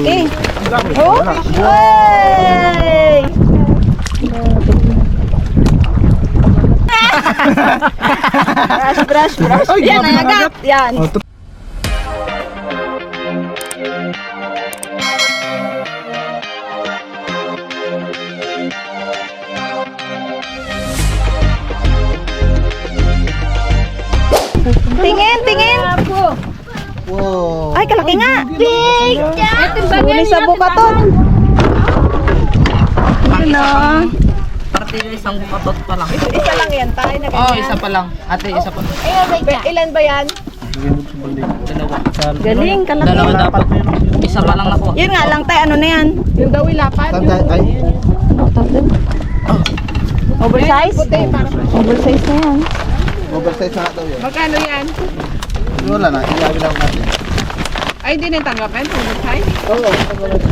Okay. Oh! Hey! Brush. Yan, nangagat. Yan. Tingin. Wow. Ay, kalaki nga. Big! Huli sa bukatot. Ano? Parte yung isang bukatot pa lang. Isa lang yan, tayo na Oo, isa pa lang. Ate, isa pa. Ilan ba yan? Dalawa. Galing, kalaki. Dalawa dapat. Isa pa lang nakuha. Yun nga lang tayo, ano na yan? Yung daw ilapan. Ay, Oversize? Oversize na yan. oversize na nga daw yun. Magkano yan? Wala na, iyabi lang natin. Ay, hindi na tanggapin. Oversize? Oo.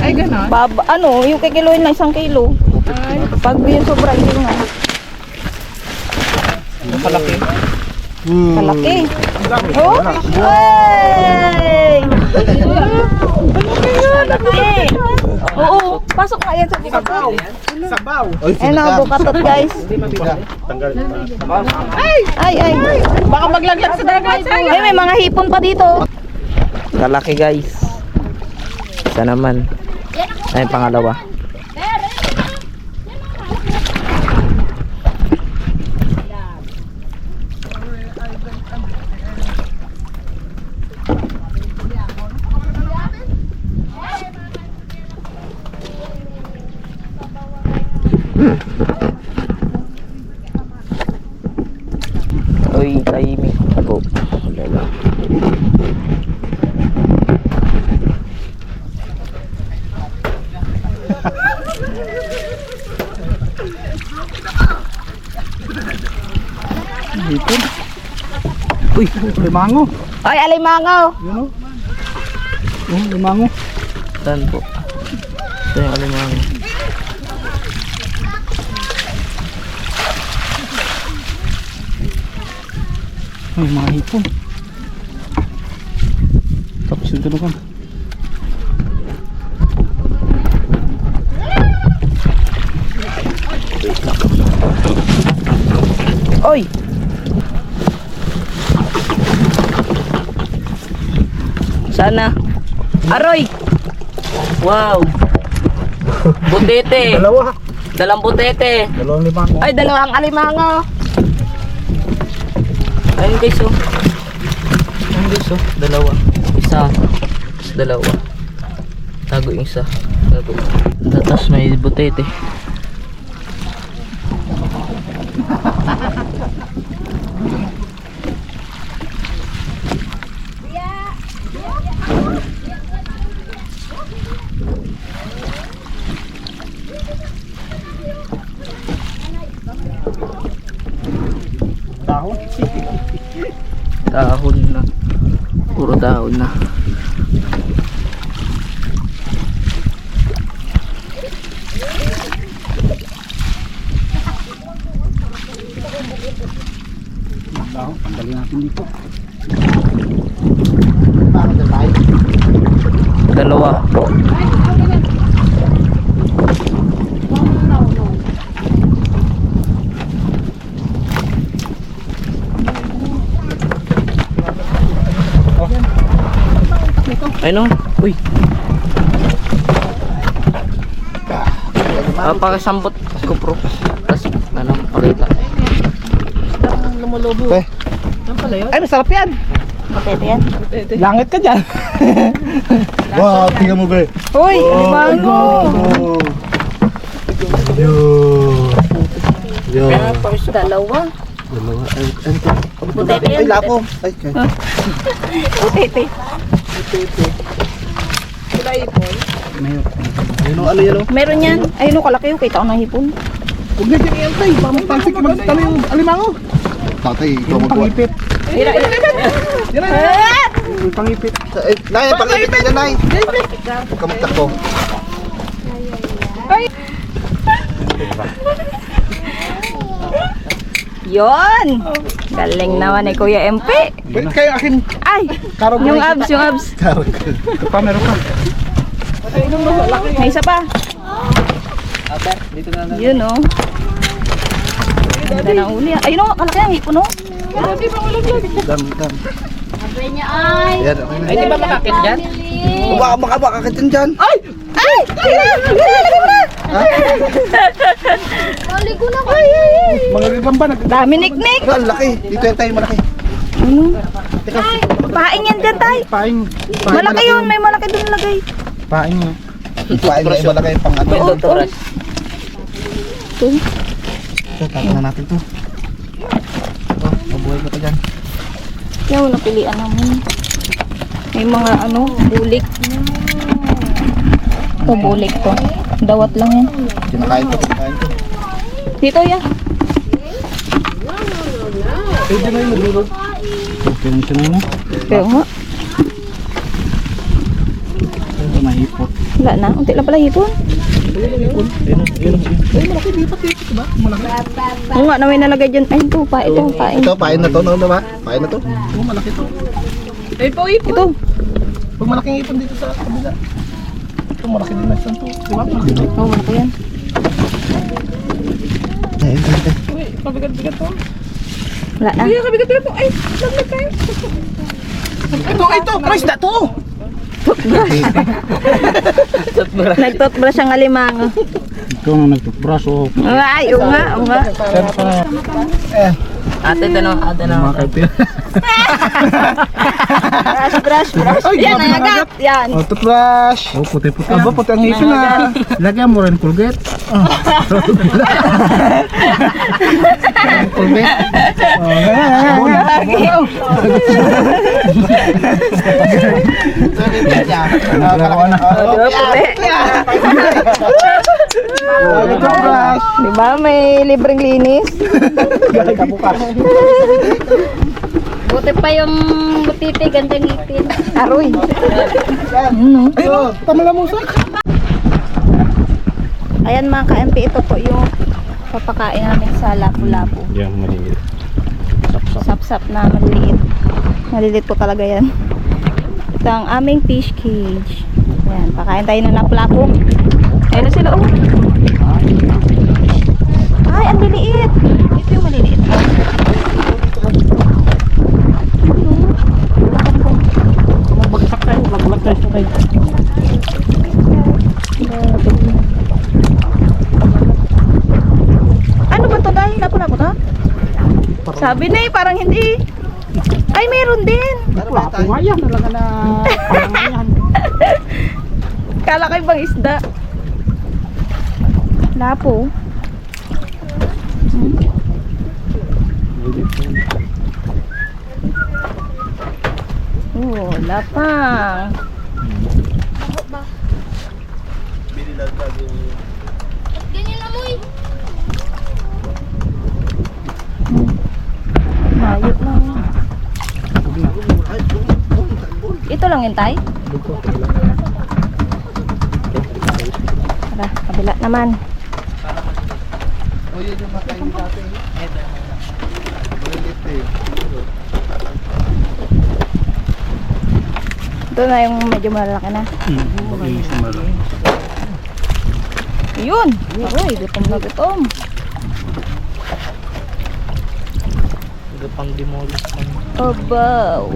Ay, ganon. Ano, yung kikiluin na 1 kilo. Ay. Pag yung sobra, hindi nga. Kalaki. Kalaki. Oh! Hey! Kalaki. Oo, pasok na yan sa bukatot. Oy, Ano, bukatot guys. Ay. Baka maglaglag sa dagat. Ay, may mga hipon pa dito. Kalaki guys. Isa naman. Ay, pangalawa. Uy, tahimik po. Lala. Uy, limango. Ay, alimangaw. Yun o. Oh, limango. Saan po? Ito yung alimang. Ay, mga hipon. Tapos yung tunukan. Oy. Sana. Aroy! Wow! Butete! Dalawa. Dalang butete! Dalawang limango. Ay, dalawang alimangaw. Ayun guys oh. Ayun guys oh. Dalawa. Isa. Dalawa. Tago yung isa. Tago. Tapos may butete. Dahon. Dahon na. Puro dahon na. Dahon, tanggalin natin dito. Bakit na tayo? Dalawa. Ano? Uy. Pakisambot ko pro. Tapos ano, pakita. Lumulubo. Eh, Ay, masarap yan. Butete yan. Langit ka dyan. wow, tingnan mo ba? Uy, alimango. Yo. Yo. Dalawa. Dalawa. Ay, Butete yan. ay, lapo. Ay, kay. Butete. Sila ipon. Ayun o, ano yan o? Meron yan. Ayun o, kalaki o. Kita ko ng hipon. Huwag na dyan yan, tay. Pamagsik ka magtalo yung alimango. Tatay, ikaw magkuha. Pangipit. Hira. Yan na. Ah! Yung pangipit. Nay, pangipit ka dyan, Nay. Huwag ka magtakbo. Yon. Galing naman ni Kuya MP. Kayo akin. Ay, Karong yung abs. Karang ka. Pa, meron ka. May isa pa. Ate, dito na lang. Yun oh. Ganda ng uli. Ayun oh, kalaki ang hipon oh. Dam. Ay! Yan, okay na. Ay, di ba makakit dyan? Baka makakitin dyan. Ay! Lagay mo na! Maligo na ko! Mga gagamba, Dami niknik. Ang laki. Dito yan tayo, malaki. Ano? Paing yan dyan tay. Paing. Malaki yun, may malaki doon lagay. Paing mo. Paing na iba laki pang ano. May toothbrush. Ito, tapos na natin to. Oh, mabuhay ka pa dyan. Yan, walang pilian namin. May mga ano, bulik. Ito, bulik to. Dawat lang yan. Kinakain to. Dito yan. Pwede na yung madulog. Okay lang siya na. Pero nga, Ito na hipot. wala na. Unti lang pala hipon. Malaki lipat dito, diba? Malaki. Oo nga, na may nalagay dyan. Ay, ito, paing. Ito, pain na to, no, diba? Pain na to. Oo, malaki to. Ito. Pag malaking ipon dito sa kabila. Ito, malaki din na isang to. Diba? Malaki to. Oo, malaki yan. Pabigat-bigat to. Wala na. Ay, kabigat-bigat to. Ay, laglag tayo. Ito, price na to. Nag-toothbrush ang alimango. Ito na nagtutbrush, oh. Ay, oo nga, oo nga. Ate, ito na. Ate na. Brush. Yan, ang agat. Yan. Oh, toothbrush. Oh, puti-puti. Aba, puti ang ngipin na. Lagyan mo rin Colgate. Colgate. Oh, ganyan. Toothbrush. Di ba may libreng linis? Buti pa yung butiti, gandang ngipin. Aroy. Ayun, tama lang musak. Ayan mga ka-MP, ito po yung papakain namin sa lapu-lapu. Yan, maliliit. Sap-sap na maliliit. Maliliit po talaga yan. Ito ang aming fish cage. Ayan, pakain tayo ng lapu-lapu. Ayun na sila, oh. Ay, ang liliit. Ito yung maliliit. Magbagsak tayo, maglag tayo sa kayo. Ano ba ito dahil? Lapu-lapu to? Sabi na eh, parang hindi. Ay, meron din. Lapu nga yan, talaga na parang yan. Kala kayo bang isda? Lapo. Oh, lapang. Ganyan na mo eh. Mayo lang. Ito lang yun, tay? Tara, kabila naman. O, yun yung makain dati. Maliliit eh. Ito na yung medyo malaki na. Yun! Aroy, gutom na gutom. Gapang demolish man. Obaw.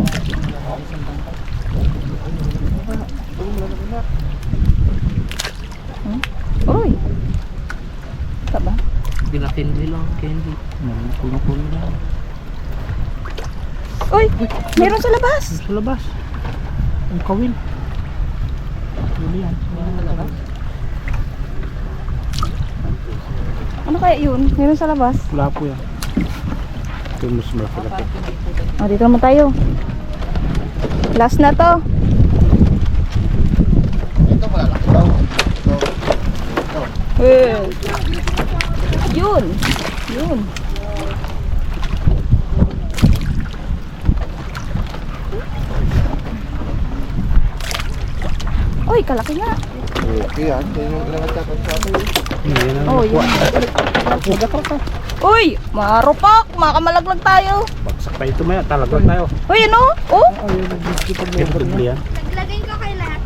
Uy! Ito ba? Binakindi lang, candy. Puno-puno lang. Uy! Meron sa labas! Sa labas. Ang kawin. Yun yan. Ano kaya yun? Meron sa labas? Wala po yan. Ito yung mas malaki. O, dito naman tayo. Last na to. Ito malalaki daw. Yun! Yun! Uy, kalaki nga. Okay yan. Ito yung ilang atyakan sa atin. Oh, yun. Uy! Marupak! Makamalaglag tayo. Bagsak pa ito maya. Talaglag tayo. Uy, ano? Oh! Ito yan. Naglagay ko kay lahat.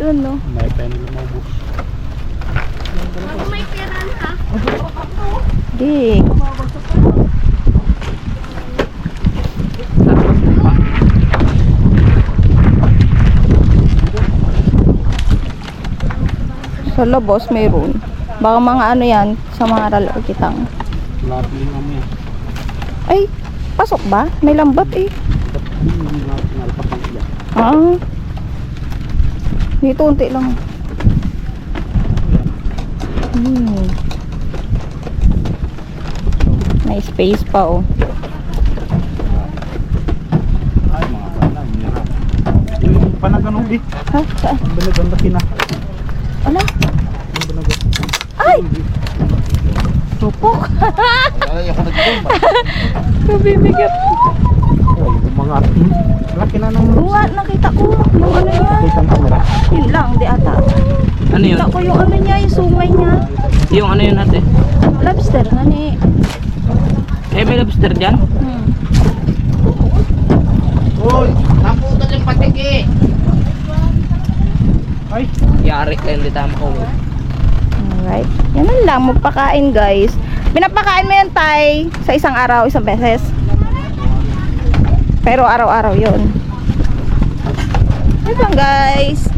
Yun, no? May tayo nila maubos. Di. Sa labas, mayroon. Baka mga ano yan, sa mga ralakitang. Lahat din namin yan. Ay, pasok ba? May lambat eh. Hindi natin nalpas ng iya. Ah. Dito, unti lang. May space pa, oh. Ay, mga bala, hirap. Yung panaganog eh. Ha? Saan? Banagan laki na. Ano? Yung banagan. Ay! Tupok! Ay, ako nag-bomba. Kabibigat. Oh, yung mga laki na ng Oo nga, nakita ko. Yung ano niya. kitang camera. Yun lang, di ata. Ano yun? Nakita ko yung ano niya, yung sungay niya. Yung ano yun ate? Lobster, nani. Eh, may lobster dyan? Uy, naputan yung patiki. Ay, Yari ka, hindi tama ko. Alright. Yan na lang, magpakain guys. Pinapakain mo yan, Tay, sa isang araw, isang beses. Pero araw-araw yun. Yan lang guys.